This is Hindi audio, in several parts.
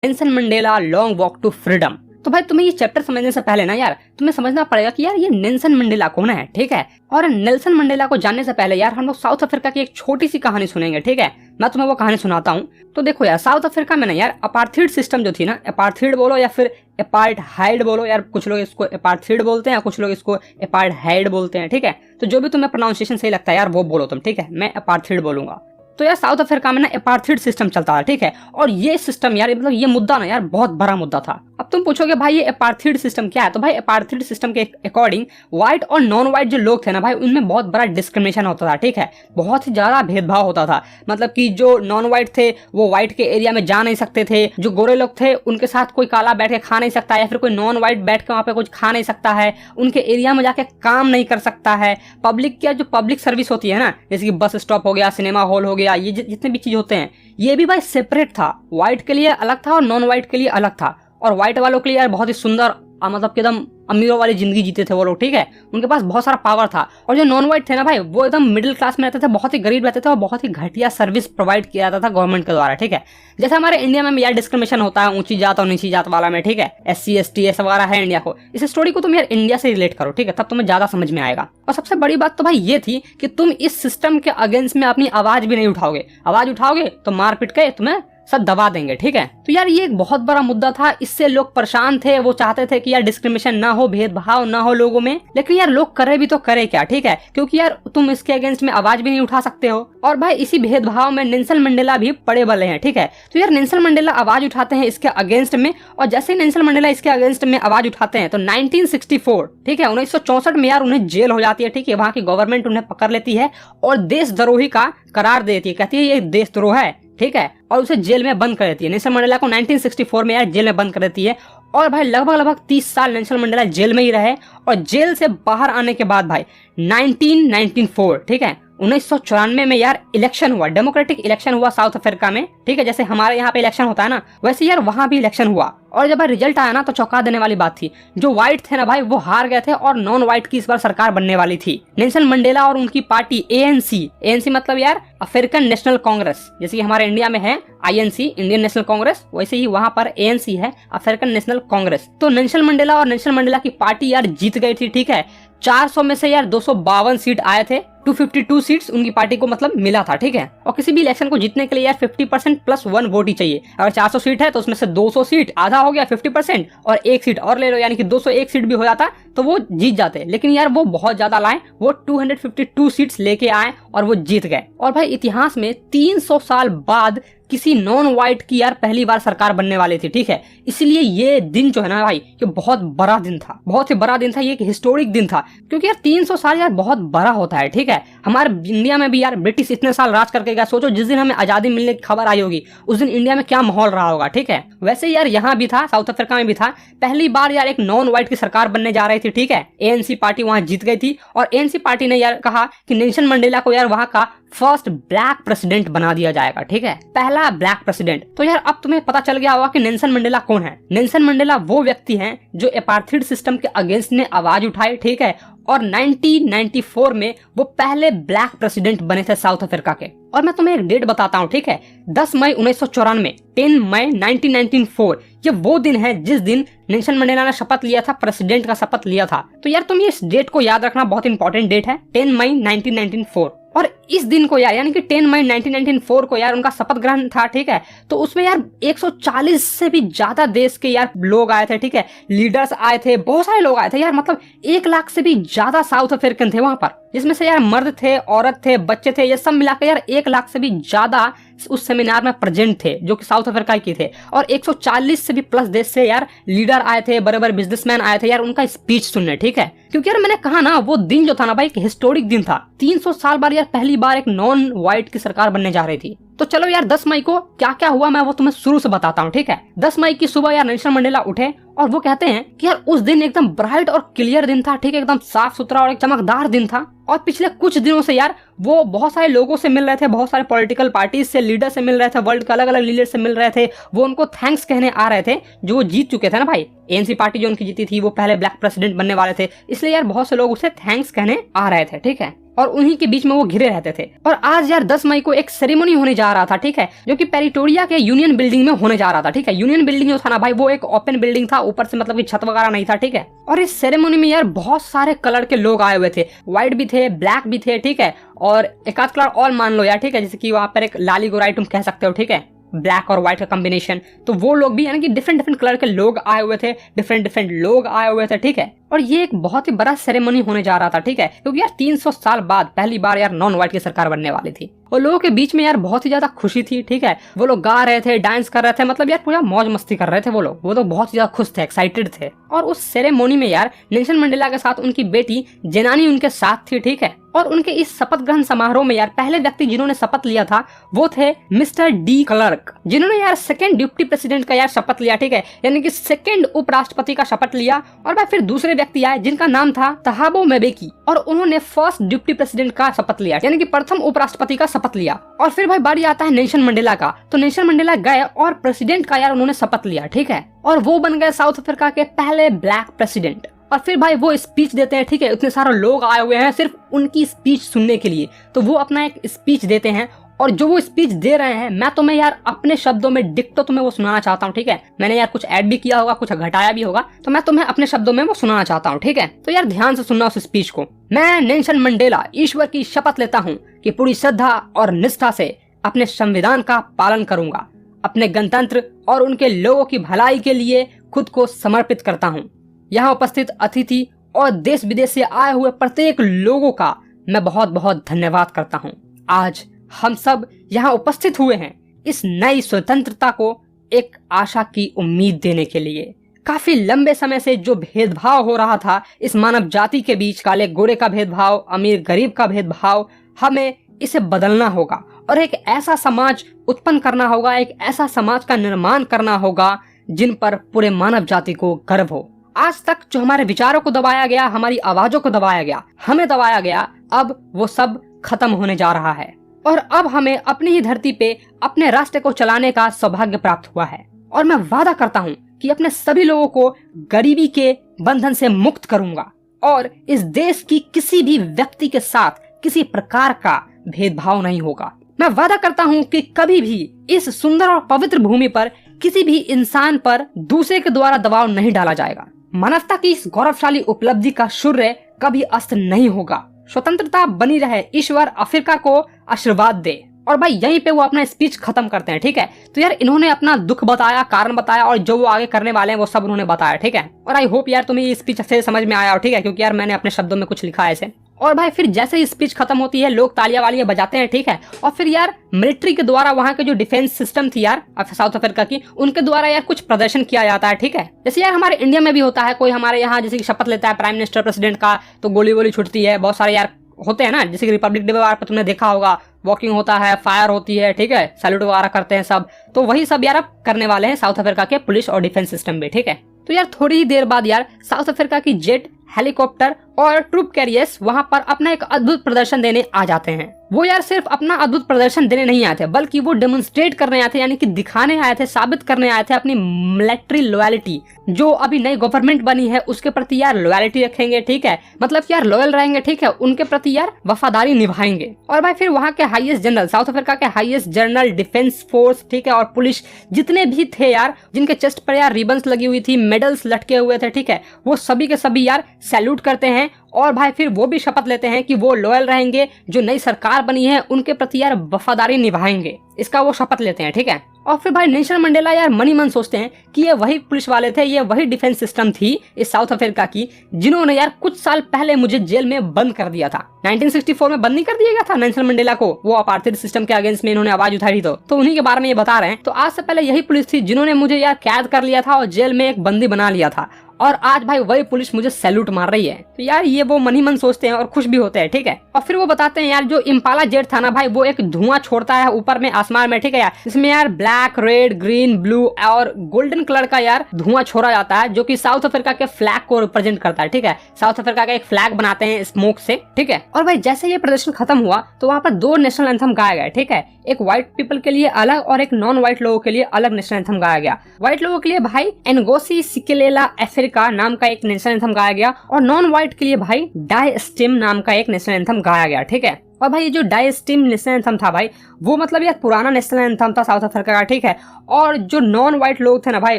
Nelson Mandela Long Walk to Freedom. तो भाई तुम्हें ये चैप्टर समझने से पहले ना यार तुम्हें समझना पड़ेगा कि यार ये नेल्सन मंडेला कौन है, ठीक है। और नेल्सन मंडेला को जानने से पहले यार हम लोग साउथ अफ्रीका की एक छोटी सी कहानी सुनेंगे, ठीक है। मैं तुम्हें वो कहानी सुनाता हूँ। तो देखो यार, साउथ अफ्रीका में ना यार अपार्थीड सिस्टम जो थी ना, अपार्थीड बोलो या फिर अपार्थहाइड बोलो यार, कुछ लोग इसको अपार्थीड बोलते हैं, कुछ लोग इसको अपार्थहाइड बोलते हैं, ठीक है। तो जो भी तुम्हें प्रोनाउंसिएशन सही लगता है यार वो बोलो तुम, ठीक है। मैं अपार्थीड बोलूंगा। तो यार साउथ अफ्रीका में ना अपार्थीड सिस्टम चलता था, ठीक है। और ये सिस्टम यार मतलब ये मुद्दा ना यार बहुत बड़ा मुद्दा था। अब तुम पूछोगे भाई ये अपार्थीड सिस्टम क्या है, तो भाई अपार्थीड सिस्टम के अकॉर्डिंग व्हाइट और नॉन व्हाइट जो लोग थे ना भाई उनमें बहुत बड़ा डिस्क्रिमिनेशन होता था, ठीक है। बहुत ही ज्यादा भेदभाव होता था। मतलब कि जो नॉन व्हाइट थे वो व्हाइट के एरिया में जा नहीं सकते थे, जो गोरे लोग थे उनके साथ कोई काला बैठ के खा नहीं सकता, या फिर कोई नॉन व्हाइट बैठ के वहां पे कुछ खा नहीं सकता है, उनके एरिया में जाके काम नहीं कर सकता है। पब्लिक की जो पब्लिक सर्विस होती है ना, जैसे कि बस स्टॉप हो गया, सिनेमा हॉल हो गया, ये जितने भी चीज होते हैं ये भी भाई सेपरेट था। व्हाइट के लिए अलग था और नॉन व्हाइट के लिए अलग था। और व्हाइट वालों के लिए यार बहुत ही सुंदर मतलब कि एकदम अमीरों वाली जिंदगी जीते थे वो लोग, ठीक है। उनके पास बहुत सारा पावर था। और जो नॉन व्हाइट थे ना भाई वो एकदम मिडिल क्लास में रहते थे, बहुत ही गरीब रहते थे और बहुत ही घटिया सर्विस प्रोवाइड किया जाता था गवर्नमेंट के द्वारा, ठीक है। जैसे हमारे इंडिया में यार डिस्क्रिमिनेशन होता है ऊंची जात और नीची जात वाला में, ठीक है। SC ST ऐसा वगैरह है इंडिया को। इस स्टोरी को तुम यार इंडिया से रिलेट करो, ठीक है, तब तुम्हें ज्यादा समझ में आएगा। और सबसे बड़ी बात तो भाई ये थी कि तुम इस सिस्टम के अगेंस्ट में अपनी आवाज भी नहीं उठाओगे। आवाज उठाओगे तो मार पीट के तुम्हें सब दबा देंगे, ठीक है। तो यार ये एक बहुत बड़ा मुद्दा था, इससे लोग परेशान थे। वो चाहते थे कि यार डिस्क्रिमिनेशन ना हो, भेदभाव ना हो लोगों में। लेकिन यार लोग करे भी तो करे क्या, ठीक है, क्योंकि यार तुम इसके अगेंस्ट में आवाज भी नहीं उठा सकते हो। और भाई इसी भेदभाव में नेल्सन मंडेला भी पड़े बले हैं, ठीक है। तो यार नेल्सन मंडेला आवाज उठाते हैं इसके अगेंस्ट में, और जैसे ही नेल्सन मंडेला इसके अगेंस्ट में आवाज उठाते हैं तो 1964, ठीक है, 1964 में यार उन्हें जेल हो जाती है, ठीक है। वहां की गवर्नमेंट उन्हें पकड़ लेती है और देशद्रोही का करार देती है, कहती है ये देशद्रोह है, ठीक है, और उसे जेल में बंद कर देती है। नेल्सन मंडेला को 1964 में यार जेल में बंद कर देती है। और भाई लगभग 30 साल नेल्सन मंडेला जेल में ही रहे। और जेल से बाहर आने के बाद भाई 1994, ठीक है, 1994 में यार इलेक्शन हुआ, डेमोक्रेटिक इलेक्शन हुआ साउथ अफ्रीका में, ठीक है। जैसे हमारे यहाँ पे इलेक्शन होता है ना, वैसे यार वहां भी इलेक्शन हुआ। और जब रिजल्ट आया ना तो चौंका देने वाली बात थी। जो व्हाइट थे ना भाई वो हार गए थे और नॉन व्हाइट की इस बार सरकार बनने वाली थी। नेल्सन मंडेला और उनकी पार्टी ANC मतलब यार अफ्रीकन नेशनल कांग्रेस, जैसे कि हमारे इंडिया में है INC इंडियन नेशनल कांग्रेस, वैसे ही वहां पर ANC है अफ्रीकन नेशनल कांग्रेस। तो नेल्सन मंडेला और नेल्सन मंडेला की पार्टी यार जीत गई थी, ठीक है। 400 में से यार 252 सीट आए थे, 252 सीट्स उनकी पार्टी को मतलब मिला था, ठीक है। और किसी भी इलेक्शन को जीतने के लिए यार 50% + 1 वोट ही चाहिए। अगर 400 सीट है तो उसमें से 200 सीट, आधा हो गया 50%, और एक सीट और ले लो, यानी कि 201 सीट भी हो जाता तो वो जीत जाते। लेकिन यार वो बहुत ज्यादा लाए, वो 252 सीट्स लेके आए और वो जीत गए। और भाई इतिहास में 300 साल बाद किसी नॉन व्हाइट की यार पहली बार सरकार बनने वाली थी, ठीक है। इसलिए ये दिन जो है ना भाई ये बहुत बड़ा दिन था, बहुत ही बड़ा दिन था। ये एक हिस्टोरिक दिन था, क्योंकि यार 300 साल यार बहुत बड़ा होता है, ठीक है। हमारे इंडिया में भी यार ब्रिटिश इतने साल राज करके गया। सोचो जिस दिन हमें आजादी मिलने की खबर आई होगी उस दिन इंडिया में क्या माहौल रहा होगा, ठीक है। वैसे यार यहाँ भी था, साउथ अफ्रीका में भी था। पहली बार यार एक नॉन व्हाइट की सरकार बनने जा रही थी, ठीक है। ANC पार्टी वहां जीत गई थी और ANC पार्टी ने यार कहा कि नेल्सन मंडेला को यार वहां का फर्स्ट ब्लैक प्रेसिडेंट बना दिया जाएगा, ठीक है, पहला ब्लैक प्रेसिडेंट। तो यार अब तुम्हें पता चल गया होगा कि नेल्सन मंडेला कौन है। नेल्सन मंडेला वो व्यक्ति हैं जो अपार्थीड सिस्टम के अगेंस्ट ने आवाज उठाई, ठीक है। और 1994 में वो पहले ब्लैक प्रेसिडेंट बने थे साउथ अफ्रीका के। और मैं तुम्हें एक डेट बताता हूँ, ठीक है, 10 मई 1994, 10 मई 1994, ये वो दिन है जिस दिन नेल्सन मंडेला ने शपथ लिया था, प्रेसिडेंट का शपथ लिया था। तो यार तुम इस डेट को याद रखना, बहुत इंपॉर्टेंट डेट है, 10 मई 1994। और इस दिन को यार यानी कि 10 मई 1994 को यार उनका शपथ ग्रहण था, ठीक है। तो उसमें यार 140 से भी ज्यादा देश के यार लोग आए थे, ठीक है, लीडर्स आए थे, बहुत सारे लोग आए थे यार। मतलब 1 लाख से भी ज्यादा साउथ अफ्रीकन थे वहां पर, जिसमें से यार मर्द थे, औरत थे, बच्चे थे, ये सब मिलाकर यार 1 लाख से भी ज्यादा उस सेमिनार में प्रेजेंट थे जो कि साउथ अफ्रीका के थे। और 140 से भी प्लस देश से यार लीडर आए थे, बड़े बड़े बिजनेसमैन आए थे यार उनका स्पीच सुनने, ठीक है। क्योंकि यार मैंने कहा ना वो दिन जो था ना भाई एक हिस्टोरिक दिन था। 300 साल बाद यार पहली बार एक नॉन व्हाइट की सरकार बनने जा रही थी। तो चलो यार 10 मई को क्या क्या हुआ मैं वो तुम्हें शुरू से बताता हूँ, ठीक है। 10 मई की सुबह यार नेल्सन मंडेला उठे और वो कहते हैं कि यार उस दिन एकदम ब्राइट और क्लियर दिन था, ठीक है, एकदम साफ सुथरा और एक चमकदार दिन था। और पिछले कुछ दिनों से यार वो बहुत सारे लोगों से मिल रहे थे, बहुत सारे पॉलिटिकल पार्टीज से, लीडर से मिल रहे थे, वर्ल्ड के अलग अलग लीडर से मिल रहे थे। वो उनको थैंक्स कहने आ रहे थे जो वो जीत चुके थे ना भाई। ANC पार्टी जो उनकी जीती थी वो पहले ब्लैक प्रेसिडेंट बनने वाले थे, इसलिए यार बहुत से लोग उसे थैंक्स कहने आ रहे थे, ठीक है। और उन्हीं के बीच में वो घिरे रहते थे। और आज यार 10 मई को एक सेरेमनी होने जा रहा था, ठीक है, जो कि पेरिटोरिया के यूनियन बिल्डिंग में होने जा रहा था, ठीक है। यूनियन बिल्डिंग जो था ना भाई, वो एक ओपन बिल्डिंग था, ऊपर से मतलब कि छत वगैरह नहीं था, ठीक है। और इस सेरेमनी में यार बहुत सारे कलर के लोग आए हुए थे, व्हाइट भी थे, ब्लैक भी थे, ठीक है, और एक आध कलर और मान लो यार, ठीक है, जैसे कि वहां पर एक लाली गोराई तुम कह सकते हो, ठीक है, ब्लैक और व्हाइट का कॉम्बिनेशन। तो वो लोग भी यानी कि डिफरेंट डिफरेंट कलर के लोग आए हुए थे, डिफरेंट डिफरेंट लोग आए हुए थे, ठीक है। और ये एक बहुत ही बड़ा सेरेमनी होने जा रहा था, ठीक है, क्योंकि यार 300 साल बाद पहली बार यार नॉन व्हाइट की सरकार बनने वाली थी। और लोगों के बीच में यार बहुत ही ज्यादा खुशी थी, ठीक है। वो लोग गा रहे थे, डांस कर रहे थे, मतलब यार पूरा मौज मस्ती कर रहे थे वो लोग। वो तो बहुत ही ज्यादा खुश थे, एक्साइटेड थे। और उस सेरेमोनी में यार नेल्सन मंडेला के साथ उनकी बेटी जेनानी उनके साथ थी, ठीक है। और उनके इस शपथ ग्रहण समारोह में यार पहले व्यक्ति जिन्होंने शपथ लिया था वो थे मिस्टर डी क्लर्क, जिन्होंने यार सेकंड डिप्टी प्रेसिडेंट का यार शपथ लिया, ठीक है, यानी कि सेकंड उपराष्ट्रपति का शपथ लिया। और भाई फिर दूसरे व्यक्ति आए जिनका नाम था तहाबो मेबेकी, और उन्होंने फर्स्ट डिप्टी प्रेसिडेंट का शपथ लिया, यानी कि प्रथम उपराष्ट्रपति का शपथ लिया। और फिर भाई बारी आता है नेल्सन मंडेला का। तो नेल्सन मंडेला गए और प्रेसिडेंट का यार उन्होंने शपथ लिया, ठीक है, और वो बन गए साउथ अफ्रीका के पहले ब्लैक प्रेसिडेंट। और फिर भाई वो स्पीच देते हैं, ठीक है, इतने सारे लोग आए हुए हैं सिर्फ उनकी स्पीच सुनने के लिए। तो वो अपना एक स्पीच देते हैं, और जो वो स्पीच दे रहे हैं मैं तुम्हें यार अपने शब्दों में डिक्टो तुम्हें वो सुनाना चाहता हूँ, ठीक है। मैंने यार कुछ ऐड भी किया होगा, कुछ घटाया भी होगा, तो मैं तुम्हें अपने शब्दों में वो सुनाना चाहता हूँ, ठीक है। तो यार ध्यान से सुनना उस स्पीच को। मैं नेल्सन मंडेला ईश्वर की शपथ लेता हूँ कि पूरी श्रद्धा और निष्ठा से अपने संविधान का पालन करूंगा, अपने गणतंत्र और उनके लोगों की भलाई के लिए खुद को समर्पित करता हूँ। यहाँ उपस्थित अतिथि और देश विदेश से आए हुए प्रत्येक लोगों का मैं बहुत बहुत धन्यवाद करता हूँ। आज हम सब यहाँ उपस्थित हुए हैं इस नई स्वतंत्रता को एक आशा की उम्मीद देने के लिए। काफी लंबे समय से जो भेदभाव हो रहा था इस मानव जाति के बीच, काले गोरे का भेदभाव, अमीर गरीब का भेदभाव, हमें इसे बदलना होगा और एक ऐसा समाज उत्पन्न करना होगा, एक ऐसा समाज का निर्माण करना होगा जिन पर पूरे मानव जाति को गर्व हो। आज तक जो हमारे विचारों को दबाया गया, हमारी आवाजों को दबाया गया, हमें दबाया गया, अब वो सब खत्म होने जा रहा है। और अब हमें अपनी ही धरती पे अपने राष्ट्र को चलाने का सौभाग्य प्राप्त हुआ है। और मैं वादा करता हूँ कि अपने सभी लोगों को गरीबी के बंधन से मुक्त करूंगा और इस देश की किसी भी व्यक्ति के साथ किसी प्रकार का भेदभाव नहीं होगा। मैं वादा करता हूँ कि कभी भी इस सुंदर और पवित्र भूमि पर किसी भी इंसान पर दूसरे के द्वारा दबाव नहीं डाला जाएगा। मानवता की इस गौरवशाली उपलब्धि का सूर्य कभी अस्त नहीं होगा। स्वतंत्रता बनी रहे, ईश्वर अफ्रीका को आशीर्वाद दे। और भाई यहीं पे वो अपना स्पीच खत्म करते हैं, ठीक है। तो यार इन्होंने अपना दुख बताया, कारण बताया, और जो वो आगे करने वाले हैं वो सब उन्होंने बताया, ठीक है। और आई होप यार तुम्हें ये स्पीच अच्छे से समझ में आया हो, ठीक है, क्योंकि यार मैंने अपने शब्दों में कुछ लिखा है ऐसे। और भाई फिर जैसे ही स्पीच खत्म होती है लोग तालियां वालियां बजाते हैं, ठीक है। और फिर यार मिलिट्री के द्वारा वहां के जो डिफेंस सिस्टम थी यार साउथ अफ्रीका की, उनके द्वारा यार कुछ प्रदर्शन किया जाता है, ठीक है। जैसे यार हमारे इंडिया में भी होता है, कोई हमारे यहाँ जैसे शपथ लेता है प्राइम मिनिस्टर प्रेसिडेंट का, तो गोली वोली छुटती है, बहुत सारे यार होते हैं ना, जैसे कि रिपब्लिक डे पर तुमने देखा होगा, वॉकिंग होता है, फायर होती है, ठीक है, सैल्यूट वगैरह करते हैं सब। तो वही सब यार अब करने वाले हैं साउथ अफ्रीका के पुलिस और डिफेंस सिस्टम में, ठीक है। तो यार थोड़ी ही देर बाद यार साउथ अफ्रीका की जेट, हेलीकॉप्टर और ट्रूप कैरियर्स वहां पर अपना एक अद्भुत प्रदर्शन देने आ जाते हैं। वो यार सिर्फ अपना अद्भुत प्रदर्शन देने नहीं आए थे, बल्कि वो डेमोन्स्ट्रेट करने आए थे, यानी कि दिखाने आए थे, साबित करने आए थे अपनी मिलिट्री लॉयल्टी। जो अभी नई गवर्नमेंट बनी है उसके प्रति यार लॉयल्टी रखेंगे, ठीक है, मतलब यार लॉयल रहेंगे, ठीक है, उनके प्रति यार वफादारी निभाएंगे। और भाई फिर वहां के हाईएस्ट जनरल, साउथ अफ्रीका के हाईएस्ट जनरल, डिफेंस फोर्स, ठीक है, और पुलिस जितने भी थे यार, जिनके चेस्ट पर यार रिबन्स लगी हुई थी, मेडल्स लटके हुए थे, ठीक है, वो सभी के सभी यार सैल्यूट करते हैं। और भाई फिर वो भी शपथ लेते हैं कि वो लॉयल रहेंगे, जो नई सरकार बनी है उनके प्रति यार वफादारी निभाएंगे, इसका वो शपथ लेते हैं, ठीक है। और फिर भाई नेल्सन मंडेला यार मनी मन सोचते हैं कि ये वही पुलिस वाले थे, ये वही डिफेंस सिस्टम थी इस साउथ अफ्रीका की, जिन्होंने यार कुछ साल पहले मुझे जेल में बंद कर दिया था। 1964 में बंद नहीं कर दिया गया था नेल्सन मंडेला को, वो अपार्थाइड सिस्टम के अगेंस्ट में इन्होंने आवाज उठाई, तो उन्हीं के बारे में ये बता रहे हैं। तो आज से पहले यही पुलिस थी जिन्होंने मुझे यार कैद कर लिया था और जेल में एक बंदी बना लिया था, और आज भाई वही पुलिस मुझे सैल्यूट मार रही है। तो यार ये वो मनी मन सोचते हैं और खुश भी होते हैं, ठीक है। और फिर वो बताते हैं यार जो इम्पाला जेट था ना भाई, वो एक धुआं छोड़ता है ऊपर में आसमान में, ठीक है यार, इसमें यार ब्लैक, रेड, ग्रीन, ब्लू और गोल्डन कलर का यार धुआं छोड़ा जाता है, जो कि साउथ अफ्रीका के फ्लैग को रिप्रेजेंट करता है, ठीक है। साउथ अफ्रीका का एक फ्लैग बनाते हैं स्मोक से, ठीक है। और भाई जैसे ये प्रदर्शन खत्म हुआ तो वहां पर दो नेशनल एंथम गाया गया, ठीक है, एक व्हाइट पीपल के लिए अलग और एक नॉन व्हाइट लोगों के लिए अलग नेशनल एंथम गाया गया। व्हाइट लोगों के लिए भाई एनगोसी सिकेलेला अफ्रीका अफ्रीका नाम का एक नेशनल एंथम गाया गया और नॉन व्हाइट के लिए भाई डाई स्टिम नाम का एक नेशनल एंथम गाया गया, ठीक है। और भाई ये जो डाई स्टिम नेशनल एंथम था भाई, वो मतलब यार पुराना नेशनल एंथम था साउथ अफ्रीका का, ठीक है। और जो नॉन व्हाइट लोग थे ना भाई,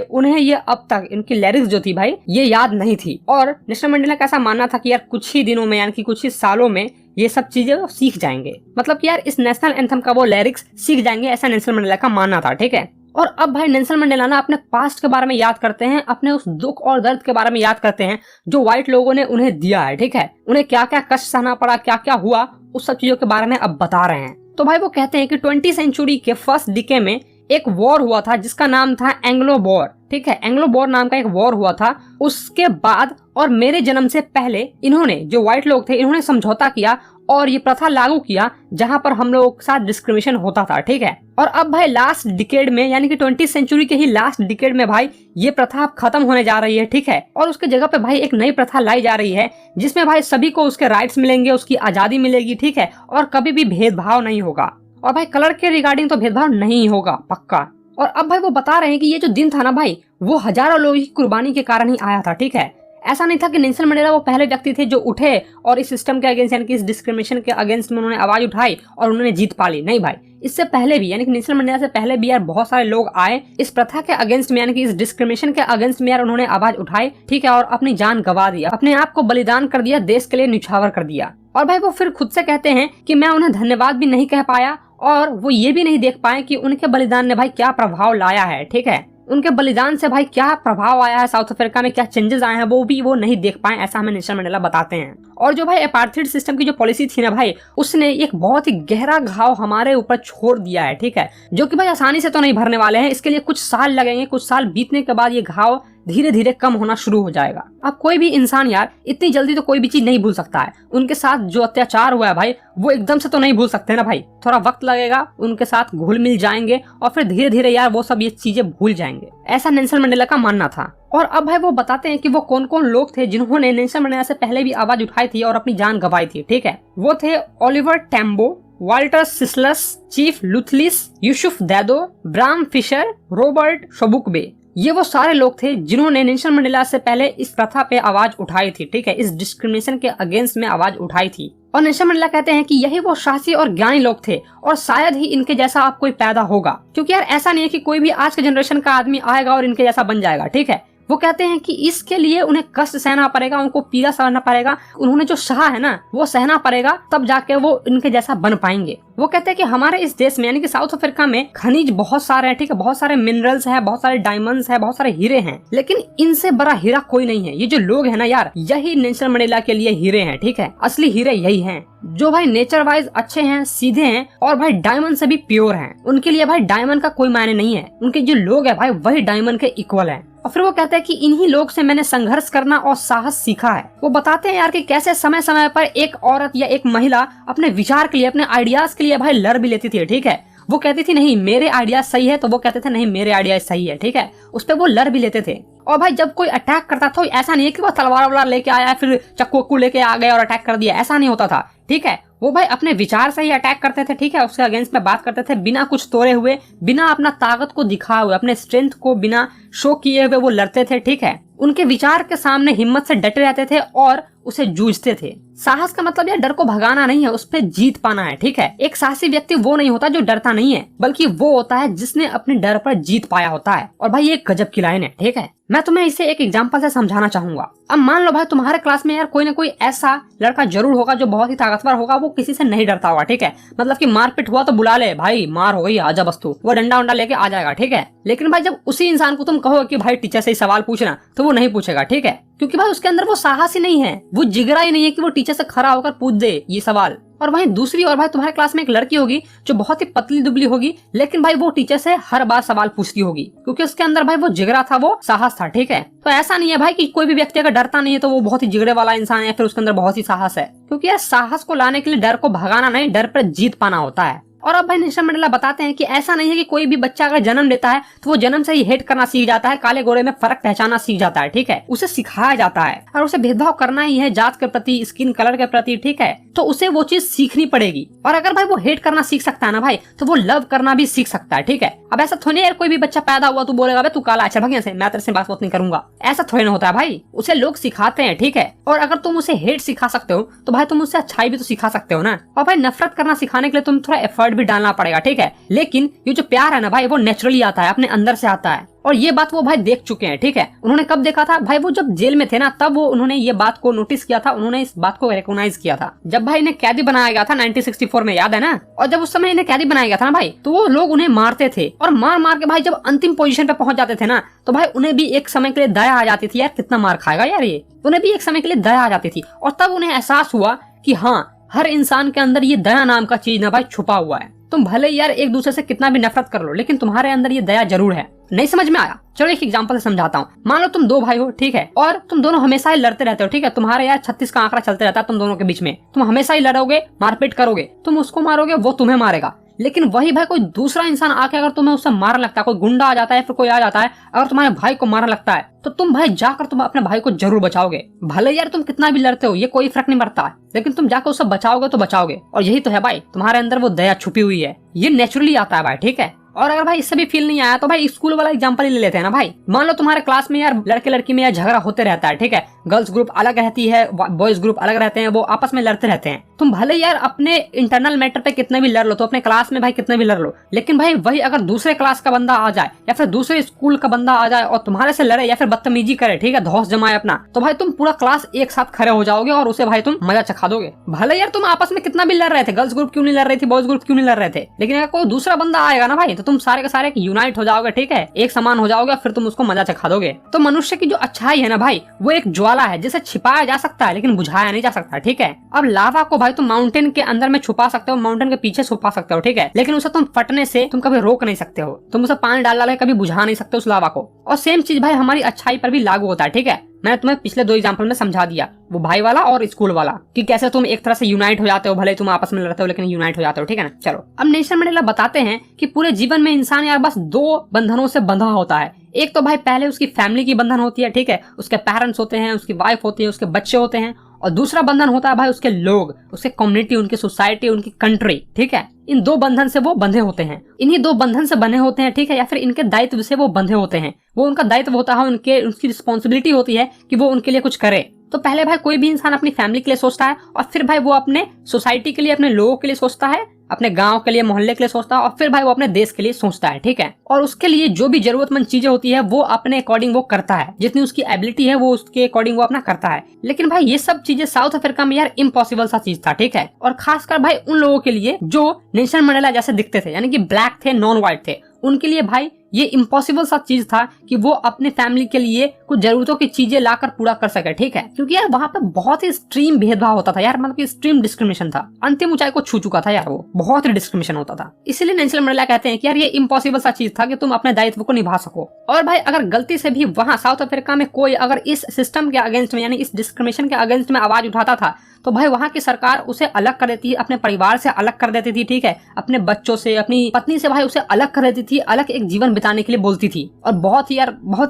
उन्हें ये अब तक इनकी लिरिक्स जो थी भाई ये याद नहीं थी। और नेल्सन मंडेला का ऐसा मानना था कि यार कुछ ही दिनों में यानी कि कुछ ही सालों में ये सब चीजें वो सीख जाएंगे, मतलब कि यार इस नेशनल एंथम का वो लिरिक्स सीख जाएंगे, ऐसा नेल्सन मंडेला का मानना था, ठीक है। और अब भाई नेल्सन मंडेला ना अपने पास्ट के बारे में याद करते हैं, अपने उस दुख और दर्द के बारे में याद करते हैं जो व्हाइट लोगों ने उन्हें दिया है, ठीक है। उन्हें क्या क्या कष्ट सहना पड़ा, क्या क्या हुआ, उस सब चीजों के बारे में अब बता रहे हैं। तो भाई वो कहते हैं कि 20वीं सेंचुरी के फर्स्ट डिके में एक वॉर हुआ था जिसका नाम था एंग्लो वॉर, ठीक है। एंग्लो वॉर नाम का एक वॉर हुआ था। उसके बाद और मेरे जन्म से पहले इन्होंने, जो व्हाइट लोग थे, इन्होंने समझौता किया और ये प्रथा लागू किया जहां पर हम लोगों के साथ डिस्क्रिमिनेशन होता था, ठीक है। और अब भाई लास्ट डिकेड में यानी कि 20वीं सेंचुरी के ही लास्ट डिकेड में भाई ये प्रथा अब खत्म होने जा रही है, ठीक है। और उसके जगह पे भाई एक नई प्रथा लाई जा रही है जिसमें भाई सभी को उसके राइट्स मिलेंगे, उसकी आजादी मिलेगी, ठीक है। और कभी भी भेदभाव नहीं होगा और भाई कलर के रिगार्डिंग तो भेदभाव नहीं होगा पक्का। और अब भाई वो बता रहे हैं कि ये जो दिन था ना भाई, वो हजारों लोगों की कुर्बानी के कारण ही आया था, ठीक है। ऐसा नहीं था कि नेल्सन मंडेला वो पहले व्यक्ति थे जो उठे और इस सिस्टम के अगेंस्ट यानी कि इस डिस्क्रिमिनेशन के अगेंस्ट में उन्होंने आवाज उठाई और उन्होंने जीत पा ली। नहीं भाई, इससे पहले भी यानी कि नेल्सन मंडेला से पहले भी यार बहुत सारे लोग आए इस प्रथा के अगेंस्ट में, यानी कि इस डिस्क्रिमिनेशन के अगेंस्ट में यार उन्होंने आवाज उठाई, ठीक है। और अपनी जान गंवा दिया, अपने आप को बलिदान कर दिया, देश के लिए न्यौछावर कर दिया। और भाई वो फिर खुद से कहते हैं कि मैं उन्हें धन्यवाद भी नहीं कह पाया और वो ये भी नहीं देख पाए कि उनके बलिदान ने भाई क्या प्रभाव लाया है, ठीक है। उनके बलिदान से भाई क्या प्रभाव आया है साउथ अफ्रीका में, क्या चेंजेस आए हैं, वो भी वो नहीं देख पाए, ऐसा हमें नेल्सन मंडेला बताते हैं। और जो भाई अपार्थाइड सिस्टम की जो पॉलिसी थी ना भाई, उसने एक बहुत ही गहरा घाव हमारे ऊपर छोड़ दिया है, ठीक है। जो कि भाई आसानी से तो नहीं भरने वाले हैं, इसके लिए कुछ साल लगेंगे। कुछ साल बीतने के बाद ये घाव धीरे धीरे कम होना शुरू हो जाएगा। अब कोई भी इंसान यार इतनी जल्दी तो कोई भी चीज नहीं भूल सकता है। उनके साथ जो अत्याचार हुआ है भाई, वो एकदम से तो नहीं भूल सकते ना भाई, थोड़ा वक्त लगेगा, उनके साथ घुल मिल जाएंगे और फिर धीरे धीरे यार वो सब ये चीजें भूल जाएंगे, ऐसा नेल्सन मंडेला का मानना था। और अब भाई वो बताते हैं कि वो कौन कौन लोग थे जिन्होंने नेल्सन मंडेला से पहले भी आवाज उठाई थी और अपनी जान गंवाई थी, ठीक है। वो थे Oliver Tambo, Walter Sisulu, chief Luthuli, Yusuf Dadoo, Bram Fischer, Robert Sobukwe. ये वो सारे लोग थे जिन्होंने नेल्सन मंडेला से पहले इस प्रथा पे आवाज उठाई थी, ठीक है। इस डिस्क्रिमिनेशन के अगेंस्ट में आवाज उठाई थी। और नेल्सन मंडेला कहते हैं कि यही वो साहसी और ज्ञानी लोग थे और शायद ही इनके जैसा अब कोई पैदा होगा, क्योंकि यार ऐसा नहीं है कि कोई भी आज के जनरेशन का आदमी आएगा और इनके जैसा बन जाएगा, ठीक है। वो कहते हैं कि इसके लिए उन्हें कष्ट सहना पड़ेगा, उनको पीड़ा सहना पड़ेगा, उन्होंने जो सहा है ना वो सहना पड़ेगा, तब जाके वो इनके जैसा बन पाएंगे। वो कहते हैं कि हमारे इस देश में यानी कि साउथ अफ्रीका में खनिज बहुत सारे हैं, ठीक है। बहुत सारे मिनरल्स हैं, बहुत सारे डायमंड्स हैं, बहुत सारे हीरे हैं, लेकिन इनसे बड़ा हीरा कोई नहीं है। ये जो लोग हैं ना यार, यही नेल्सन मंडेला के लिए हीरे हैं, ठीक है। असली हीरे यही हैं जो भाई नेचर वाइज अच्छे हैं, सीधे हैं और भाई डायमंड से भी प्योर हैं। उनके लिए भाई डायमंड का कोई मायने नहीं है, उनके जो लोग है भाई वही डायमंड के इक्वल है। और फिर वो कहते हैं कि इन्हीं लोग से मैंने संघर्ष करना और साहस सीखा है। वो बताते हैं यार कि कैसे समय समय पर एक औरत या एक महिला अपने विचार के लिए, अपने आइडियाज के लिए भाई लड़ भी लेती थी, ठीक है। वो कहती थी नहीं मेरे आइडियाज सही है, तो वो कहते थे नहीं मेरे आइडियाज सही है, ठीक है। उस पर वो लड़ भी लेते थे। और भाई जब कोई अटैक करता था, ऐसा नहीं है कि वो तलवार वलवार लेके आया फिर चक्कू लेके आ गए और अटैक कर दिया, ऐसा नहीं होता था, ठीक है। वो भाई अपने विचार से ही अटैक करते थे, ठीक है। उसके अगेंस्ट में बात करते थे बिना कुछ तोड़े हुए, बिना अपना ताकत को दिखाए हुए, अपने स्ट्रेंथ को बिना शो किए हुए वो लड़ते थे, ठीक है। उनके विचार के सामने हिम्मत से डटे रहते थे और उसे जूझते थे। साहस का मतलब यार डर को भगाना नहीं है, उस पर जीत पाना है, ठीक है। एक साहसी व्यक्ति वो नहीं होता जो डरता नहीं है, बल्कि वो होता है जिसने अपने डर पर जीत पाया होता है। और भाई ये गजब की लाइन है, ठीक है। मैं तुम्हें इसे एक एग्जांपल से समझाना चाहूंगा। अब मान लो भाई तुम्हारे क्लास में यार कोई ना कोई ऐसा लड़का जरूर होगा जो बहुत ही ताकतवर होगा, वो किसी से नहीं डरता होगा, ठीक है। मतलब कि मारपीट हुआ तो बुला ले भाई, मार हो गई आजा बस तू, वो डंडा वंडा लेके आ जाएगा, ठीक है। लेकिन भाई जब उसी इंसान को तुम कहो कि भाई टीचर से सवाल पूछना, तो वो नहीं पूछेगा, ठीक है। क्योंकि भाई उसके अंदर वो साहस ही नहीं है, वो जिगरा ही नहीं है कि वो टीचर से खड़ा होकर पूछ दे ये सवाल। और वहीं दूसरी ओर भाई तुम्हारे क्लास में एक लड़की होगी जो बहुत ही पतली दुबली होगी, लेकिन भाई वो टीचर से हर बार सवाल पूछती होगी, क्योंकि उसके अंदर भाई वो जिगरा था, वो साहस था, ठीक है। तो ऐसा नहीं है भाई कि कोई भी व्यक्ति अगर डरता नहीं है तो वो बहुत ही जिगरे वाला इंसान है, फिर उसके अंदर बहुत ही साहस है। क्योंकि यार साहस को लाने के लिए डर को भगाना नहीं, डर पर जीत पाना होता है। और अब भाई नेल्सन मंडेला बताते हैं कि ऐसा नहीं है कि कोई भी बच्चा अगर जन्म लेता है तो वो जन्म से ही हेट करना सीख जाता है, काले गोरे में फर्क पहचानना सीख जाता है, ठीक है। उसे सिखाया जाता है और उसे भेदभाव करना ही है जात के प्रति, स्किन कलर के प्रति, ठीक है। तो उसे वो चीज सीखनी पड़ेगी। और अगर भाई वो हेट करना सीख सकता है ना भाई, तो वो लव करना भी सीख सकता है, ठीक है। अब ऐसा थोड़ी यार कोई भी बच्चा पैदा हुआ तो बोलेगा तू काला, अच्छा भगिया से मैं तेरे से बात नहीं करूंगा, ऐसा थोड़ी ना होता है भाई। उसे लोग सिखाते हैं, ठीक है। और अगर तुम उसे हेट सिखा सकते हो तो भाई तुम उसे अच्छाई भी तो सिखा सकते हो ना। और भाई नफरत करना सिखाने के लिए तुम थोड़ा एफर्ट भी डालना पड़ेगा, ठीक है। लेकिन ये जो प्यार है ना भाई, वो नेचुरली आता है, अपने अंदर से आता है। और ये बात वो भाई देख चुके हैं, ठीक है। उन्होंने कब देखा था भाई, वो जब जेल में थे ना, तब वो उन्होंने ये बात को नोटिस किया था, उन्होंने इस बात को रिकॉग्नाइज किया था जब भाई इन्हें कैदी बनाया गया था 1964 में, याद है ना। और जब उस समय इन्हें कैदी बनाया गया था ना भाई, तो वो लोग उन्हें मारते थे और मार मार के भाई जब अंतिम पोजीशन पे पहुंच जाते थे ना, तो भाई उन्हें भी एक समय के लिए दया आ जाती थी, यार कितना मार खाएगा यार ये। उन्हें भी एक समय के लिए दया आ जाती थी और तब उन्हें एहसास हुआ कि हाँ, हर इंसान के अंदर ये दया नाम का चीज ना भाई छुपा हुआ है। तुम भले यार एक दूसरे से कितना भी नफरत कर लो, लेकिन तुम्हारे अंदर ये दया जरूर है। नहीं समझ में आया? चलो एक एग्जांपल से समझाता हूँ। मान लो तुम दो भाई हो, ठीक है, और तुम दोनों हमेशा ही लड़ते रहते हो, ठीक है। तुम्हारे यार 36 का आंकड़ा चलते रहता है तुम दोनों के बीच में। तुम हमेशा ही लड़ोगे, मारपीट करोगे, तुम उसको मारोगे, वो तुम्हें मारेगा। लेकिन वही भाई कोई दूसरा इंसान आके अगर तुम्हें उससे मारने लगता है, कोई गुंडा आ जाता है, फिर कोई आ जाता है, अगर तुम्हारे भाई को मारने लगता है, तो तुम भाई जाकर तुम अपने भाई को जरूर बचाओगे। भले यार तुम कितना भी लड़ते हो, ये कोई फर्क नहीं पड़ता, लेकिन तुम जाकर उससे बचाओगे तो बचाओगे। और यही तो है भाई, तुम्हारे अंदर वो दया छुपी हुई है, ये नेचुरली आता है भाई, ठीक है। और अगर भाई इससे भी फील नहीं आया तो भाई स्कूल वाला एग्जांपल ही ले लेते हैं ना भाई। मान लो तुम्हारे क्लास में यार लड़के लड़की में यार झगड़ा होते रहता है, ठीक है। गर्ल्स ग्रुप अलग रहती है, बॉयज ग्रुप अलग रहते हैं, वो आपस में लड़ते रहते हैं। तुम भले यार अपने इंटरनल मैटर पे कितने भी लड़ लो, तो अपने क्लास में भाई कितने भी लड़ लो, लेकिन भाई वही अगर दूसरे क्लास का बंदा आ जाए या फिर दूसरे स्कूल का बंदा आ जाए और तुम्हारे से लड़े या फिर बदतमीजी करे, ठीक है, धौंस जमाए अपना, तो भाई तुम पूरा क्लास एक साथ खड़े हो जाओगे और उसे भाई तुम मजा चखा दोगे। भले यार तुम आपस में कितना भी लड़ रहे थे, गर्ल्स ग्रुप क्यों नहीं लड़ रही थी, बॉयज ग्रुप क्यों नहीं लड़ रहे थे, लेकिन अगर कोई दूसरा बंदा आएगा ना भाई, तो तुम सारे के सारे यूनाइट हो जाओगे, ठीक है, एक समान हो जाओगे, फिर तुम उसको मजा चखा दोगे। तो मनुष्य की जो अच्छाई है ना भाई, वो एक ज्वाला है जिसे छिपाया जा सकता है लेकिन बुझाया नहीं जा सकता, ठीक है। अब लावा को भाई तुम माउंटेन के अंदर में छुपा सकते हो, माउंटेन के पीछे छुपा सकते हो, ठीक है, लेकिन उसे तुम फटने से तुम कभी रोक नहीं सकते हो, तुम उसे पानी डाल डाल के कभी बुझा नहीं सकते उस लावा को। और सेम चीज भाई हमारी अच्छाई पर भी लागू होता है, ठीक है। मैंने तुम्हें पिछले दो एग्जांपल में समझा दिया, वो भाई वाला और स्कूल वाला, कि कैसे तुम एक तरह से यूनाइट हो जाते हो, भले तुम आपस में लड़ते हो लेकिन यूनाइट हो जाते हो, ठीक है ना। चलो अब नेल्सन मंडेला बताते हैं कि पूरे जीवन में इंसान यार बस दो बंधनों से बंधा होता है। एक तो भाई पहले उसकी फैमिली की बंधन होती है, ठीक है, उसके पेरेंट्स होते हैं, उसकी वाइफ होती है, उसके बच्चे होते हैं। और दूसरा बंधन होता है भाई उसके लोग, उसके कम्युनिटी, उनकी सोसाइटी, उनकी कंट्री, ठीक है। इन दो बंधन से वो बंधे होते हैं, इन्हीं दो बंधन से बने होते हैं, ठीक है, या फिर इनके दायित्व से वो बंधे होते हैं। वो उनका दायित्व होता है, उनकी रिस्पॉन्सिबिलिटी होती है कि वो उनके लिए कुछ करे। तो पहले भाई कोई भी इंसान अपनी फैमिली के लिए सोचता है, और फिर भाई वो अपने सोसाइटी के लिए, अपने लोगों के लिए सोचता है, अपने गांव के लिए, मोहल्ले के लिए सोचता है, और फिर भाई वो अपने देश के लिए सोचता है, ठीक है। और उसके लिए जो भी जरूरतमंद चीजें होती है वो अपने अकॉर्डिंग वो करता है, जितनी उसकी एबिलिटी है वो उसके अकॉर्डिंग वो अपना करता है। लेकिन भाई ये सब चीजें साउथ अफ्रीका में यार इम्पॉसिबल सा चीज था, ठीक है। और खासकर भाई उन लोगों के लिए जो नेल्सन मंडेला जैसे दिखते थे, यानी कि ब्लैक थे, नॉन व्हाइट थे, उनके लिए भाई ये इम्पॉसिबल सा चीज था कि वो अपने फैमिली के लिए कुछ जरूरतों की चीजें लाकर पूरा कर सके, ठीक है। क्योंकि यार वहाँ पे बहुत ही एक्सट्रीम भेदभाव होता था यार, मतलब कि एक्सट्रीम डिस्क्रिमिनेशन था, अंतिम ऊंचाई को छू चुका था यार, वो बहुत ही डिस्क्रिमिनेशन होता था। इसीलिए नेल्सन मंडेला कहते हैं कि यार ये इम्पॉसिबल सा चीज था कि तुम अपने दायित्व को निभा सको। और भाई अगर गलती से भी वहाँ साउथ अफ्रीका में कोई अगर इस सिस्टम के अगेंस्ट में, यानी इस डिस्क्रिमिनेशन के अगेंस्ट में आवाज उठाता था, तो भाई वहाँ की सरकार उसे अलग कर देती, अपने परिवार से अलग कर देती थी, ठीक है, अपने बच्चों से, अपनी पत्नी से भाई उसे अलग कर देती थी, अलग एक जीवन बिताने के लिए बोलती थी। और बहुत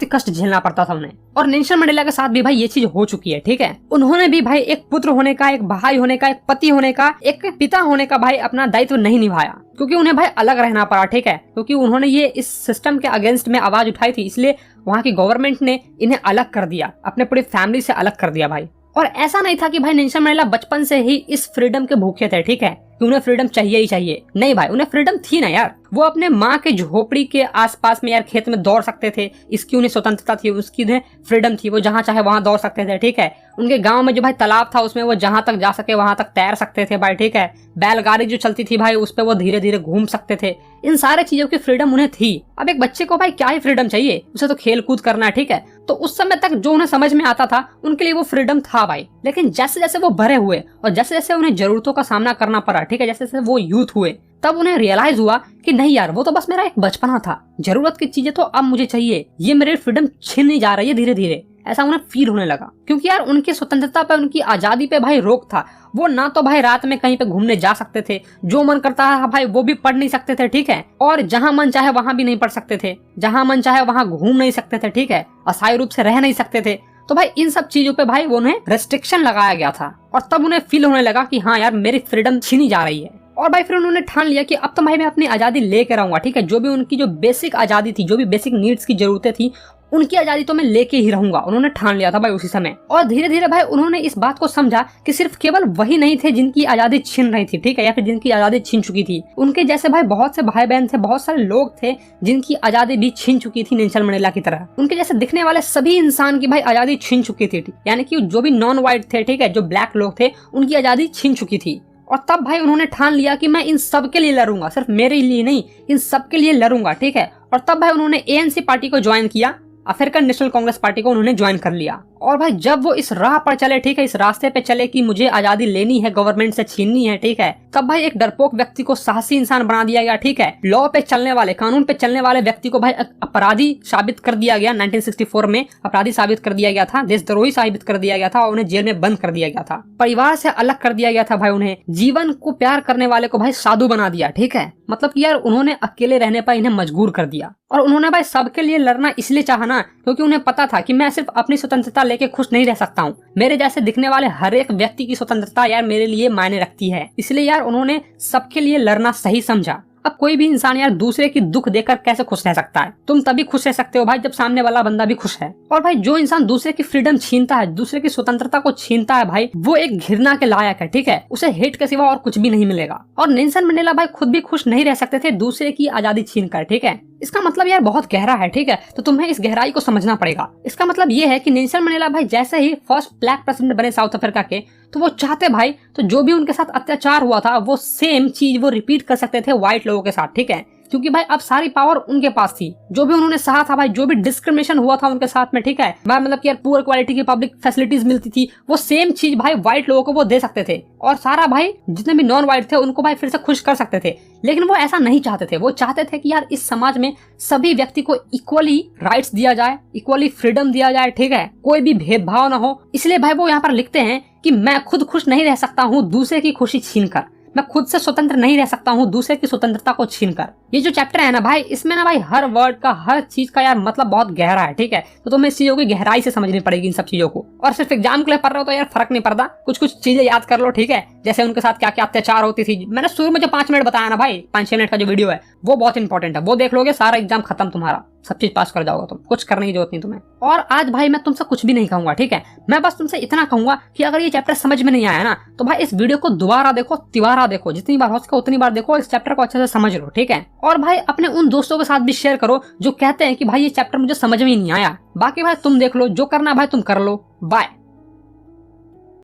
ही कष्ट झेलना पड़ता था उन्हें। और नेल्सन मंडेला के साथ भी भाई ये चीज हो चुकी है, ठीक है। उन्होंने भी भाई एक पुत्र होने का, एक भाई होने का, एक पति होने का, एक पिता होने का भाई अपना दायित्व नहीं निभाया, क्योंकि उन्हें भाई अलग रहना पड़ा, ठीक है, क्योंकि उन्होंने ये इस सिस्टम के अगेंस्ट में आवाज उठाई थी, इसलिए वहाँ की गवर्नमेंट ने इन्हें अलग कर दिया, अपने पूरी फैमिली से अलग कर दिया भाई। और ऐसा नहीं था कि भाई नेल्सन मंडेला बचपन से ही इस फ्रीडम के भूखे थे, ठीक है, कि उन्हें फ्रीडम चाहिए ही चाहिए। नहीं भाई, उन्हें फ्रीडम थी ना यार, वो अपने माँ के झोपड़ी के आसपास में यार खेत में दौड़ सकते थे, इसकी उन्हें स्वतंत्रता थी, उसकी उन्हें फ्रीडम थी, वो जहाँ चाहे वहाँ दौड़ सकते थे, ठीक है। उनके गांव में जो भाई तालाब था उसमें वो जहाँ तक जा सके वहां तक तैर सकते थे भाई, ठीक है। बैलगाड़ी जो चलती थी भाई उस पर वो धीरे धीरे घूम सकते थे। इन सारे चीजों की फ्रीडम उन्हें थी। अब एक बच्चे को भाई क्या ही फ्रीडम चाहिए, उसे तो खेल कूद करना है, ठीक है। तो उस समय तक जो उन्हें समझ में आता था उनके लिए वो फ्रीडम था भाई। लेकिन जैसे जैसे वो बड़े हुए और जैसे जैसे उन्हें जरूरतों का सामना करना पड़ा, ठीक है, जैसे जैसे वो यूथ हुए, तब उन्हें रियलाइज हुआ कि नहीं यार, वो तो बस मेरा एक बचपना था, जरूरत की चीजें तो अब मुझे चाहिए, ये मेरी फ्रीडम छीननी जा रही है धीरे धीरे। ऐसा उन्हें फील होने लगा, क्योंकि यार उनकी स्वतंत्रता पे, उनकी आजादी पे भाई रोक था। वो ना तो भाई रात में कहीं पे घूमने जा सकते थे, जो मन करता है भाई वो भी पढ़ नहीं सकते थे, ठीक है, और जहां मन चाहे वहां भी नहीं पढ़ सकते थे, जहां मन चाहे वहां घूम नहीं सकते थे, ठीक है, अस्थायी रूप से रह नहीं सकते थे। तो भाई इन सब चीजों पे भाई उन्हें रेस्ट्रिक्शन लगाया गया था, और तब उन्हें फील होने लगा कि हाँ यार मेरी फ्रीडम छीनी जा रही है। और भाई फिर उन्होंने ठान लिया कि अब तो भाई मैं अपनी आजादी लेकर आऊंगा, ठीक है, जो भी उनकी जो बेसिक आजादी थी, जो भी बेसिक नीड्स की जरूरतें थी, उनकी आजादी तो मैं लेके ही रहूंगा। उन्होंने ठान लिया था भाई उसी समय। और धीरे धीरे भाई उन्होंने इस बात को समझा कि सिर्फ केवल वही नहीं थे जिनकी आजादी छीन रही थी, ठीक है, या फिर जिनकी आजादी छीन चुकी थी। उनके जैसे भाई बहुत से भाई बहन थे, बहुत सारे लोग थे जिनकी आजादी भी छीन चुकी थी नेल्सन मंडेला की तरह। उनके जैसे दिखने वाले सभी इंसान की भाई आजादी छीन चुकी थी, यानी कि जो भी नॉन व्हाइट थे, ठीक है, जो ब्लैक लोग थे, उनकी आजादी छीन चुकी थी। और तब भाई उन्होंने ठान लिया कि मैं इन सब के लिए लड़ूंगा, सिर्फ मेरे लिए नहीं, इन सब के लिए लड़ूंगा, ठीक है। और तब भाई उन्होंने एएनसी पार्टी को ज्वाइन किया, अफ्रीकन नेशनल कांग्रेस पार्टी को उन्होंने ज्वाइन कर लिया। और भाई जब वो इस राह पर चले, ठीक है, इस रास्ते पे चले कि मुझे आजादी लेनी है, गवर्नमेंट से छीननी है, ठीक है, तब भाई एक डरपोक व्यक्ति को साहसी इंसान बना दिया गया, ठीक है। लॉ पे चलने वाले, कानून पे चलने वाले व्यक्ति को भाई अपराधी साबित कर दिया गया। 1964 में अपराधी साबित कर दिया गया था, देशद्रोही साबित कर दिया गया था, और उन्हें जेल में बंद कर दिया गया था। परिवार से अलग कर दिया गया था भाई उन्हें। जीवन को प्यार करने वाले को भाई साधु बना दिया, ठीक है, मतलब कि यार उन्होंने अकेले रहने पर इन्हें मजबूर कर दिया। और उन्होंने भाई सबके लिए लड़ना इसलिए चाहा ना, क्योंकि उन्हें पता था कि मैं सिर्फ अपनी स्वतंत्रता लेके खुश नहीं रह सकता हूँ, मेरे जैसे दिखने वाले हर एक व्यक्ति की स्वतंत्रता यार मेरे लिए मायने रखती है। इसलिए यार उन्होंने सबके लिए लड़ना सही समझा। अब कोई भी इंसान यार दूसरे की दुख देखकर कैसे खुश रह सकता है? तुम तभी खुश रह सकते हो भाई जब सामने वाला बंदा भी खुश है। और भाई जो इंसान दूसरे की फ्रीडम छीनता है, दूसरे की स्वतंत्रता को छीनता है भाई, वो एक घृणा के लायक है, ठीक है, उसे हेट के सिवा और कुछ भी नहीं मिलेगा। और नेल्सन मंडेला भाई खुद भी खुश नहीं रह सकते थे दूसरे की आजादी छीनकर, ठीक है। इसका मतलब यार बहुत गहरा है, ठीक है, तो तुम्हें इस गहराई को समझना पड़ेगा। इसका मतलब ये है कि नेल्सन मंडेला भाई जैसे ही फर्स्ट ब्लैक प्रेसिडेंट बने साउथ अफ्रीका के, तो वो चाहते भाई तो जो भी उनके साथ अत्याचार हुआ था वो सेम चीज वो रिपीट कर सकते थे व्हाइट लोगों के साथ, ठीक है, क्योंकि भाई अब सारी पावर उनके पास थी। जो भी उन्होंने सहा था भाई, जो भी डिस्क्रिमिनेशन हुआ था उनके साथ में, ठीक है, भाई मतलब कि यार पुअर क्वालिटी की पब्लिक फैसिलिटीज मिलती थी, वो सेम चीज भाई व्हाइट लोगों को वो दे सकते थे, और सारा भाई जितने भी नॉन व्हाइट थे उनको भाई फिर से खुश कर सकते थे। लेकिन वो ऐसा नहीं चाहते थे। वो चाहते थे कि यार इस समाज में सभी व्यक्ति को इक्वली राइट्स दिया जाए, इक्वली फ्रीडम दिया जाए, ठीक है, कोई भी भेदभाव ना हो। इसलिए भाई वो यहाँ पर लिखते हैं कि मैं खुद खुश नहीं रह सकता हूँ दूसरे की खुशी छीनकर, मैं खुद से स्वतंत्र नहीं रह सकता हूँ दूसरे की स्वतंत्रता को छीनकर। ये जो चैप्टर है ना भाई, इसमें ना भाई हर वर्ड का, हर चीज का यार मतलब बहुत गहरा है, ठीक है, तो तुम्हें इस चीजों की गहराई से समझनी पड़ेगी इन सब चीजों को। और सिर्फ एग्जाम के लिए पढ़ रहे हो तो यार फर्क नहीं पड़ता, कुछ कुछ चीजें याद कर लो, ठीक है, जैसे उनके साथ क्या क्या अत्याचार होती थी। मैंने शुरू में जो 5 मिनट बताया ना भाई, 5-6 मिनट का जो वीडियो है वो बहुत इंपॉर्टेंट है, वो देख लोगे सारा एग्जाम खत्म, तुम्हारा सब चीज पास कर जाओगे, तुम कुछ करने की जरूरत नहीं तुम्हें। और आज भाई मैं तुमसे कुछ भी नहीं कहूंगा, ठीक है, मैं बस तुमसे इतना कहूंगा कि अगर ये चैप्टर समझ में नहीं आया ना तो भाई इस वीडियो को दोबारा देखो, तिबारा देखो, जितनी बार हो सके उतनी बार देखो, इस चैप्टर को अच्छे से समझ लो, ठीक है। और भाई अपने उन दोस्तों के साथ भी शेयर करो जो कहते हैं कि भाई ये चैप्टर मुझे समझ में ही नहीं आया। बाकी भाई तुम देख लो, जो करना भाई तुम कर लो। बाय।